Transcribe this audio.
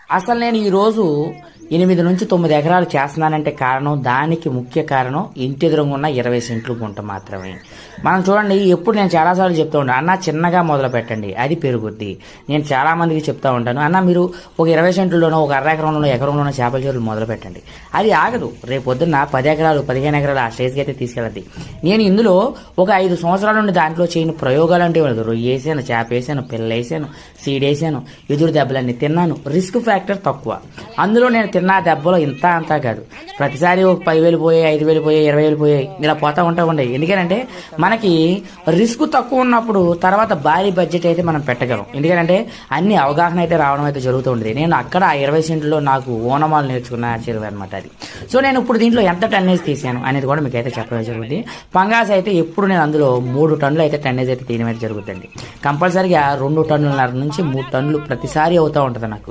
అసలు నేను ఈరోజు 8 నుంచి 9 ఎకరాలు చేస్తున్నానంటే కారణం, దానికి ముఖ్య కారణం ఇంటి ఎదురుగా ఉన్న 20 సెంట్లు గుంట మాత్రమే. మనం చూడండి, ఎప్పుడు నేను చాలాసార్లు చెప్తూ ఉంటాను, అన్న చిన్నగా మొదలు పెట్టండి అది పెరుగుద్ది. నేను చాలా మందికి చెప్తా ఉంటాను, అన్న మీరు ఒక 20 సెంట్లలోనో ఒక అర ఎకరంలోనో ఎకరంలోనో చేపల చెరువులు మొదలు పెట్టండి. అది ఆగదు, రేపు పొద్దున్న 10 ఎకరాలు 15 ఎకరాలు ఆ స్టేజ్కి అయితే తీసుకెళ్ళద్ది. నేను ఇందులో ఒక 5 సంవత్సరాల నుండి దాంట్లో చేయని ప్రయోగాలు అంటే ఉండదు. రొయ్య వేసాను, చేప వేసాను, పిల్ల వేసాను, సీడ్ వేసాను, ఎదురు దెబ్బలన్నీ తిన్నాను. రిస్క్ ఫ్యాక్టర్ తక్కువ. అందులో నేను తిన్న దెబ్బలో ఇంత అంతా కాదు, ప్రతిసారి ఒక 10,000 పోయాయి, 5,000 పోయాయి, 20,000 పోయాయి, ఇలా పోతా ఉండే. ఎందుకంటే మనకి రిస్క్ తక్కువ ఉన్నప్పుడు తర్వాత భారీ బడ్జెట్ అయితే మనం పెట్టగలం. ఎందుకంటే అన్ని అవగాహన అయితే రావడం అయితే జరుగుతూ ఉంటుంది. నేను అక్కడ 20 సెంట్లో నాకు ఓనమాలు నేర్చుకున్న చెరువు అనమాట అది. సో నేను ఇప్పుడు దీంట్లో ఎంత టన్నేజ్ తీసాను అనేది కూడా మీకు అయితే చెప్పడం జరుగుతుంది. పంగాస్ అయితే ఎప్పుడు నేను అందులో 3 టన్నులు అయితే టన్నేజ్ అయితే తీయడం అయితే జరుగుతుంది. కంపల్సరీగా 2 టన్నులన్నర నుంచి 3 టన్నులు ప్రతిసారి అవుతూ ఉంటుంది నాకు.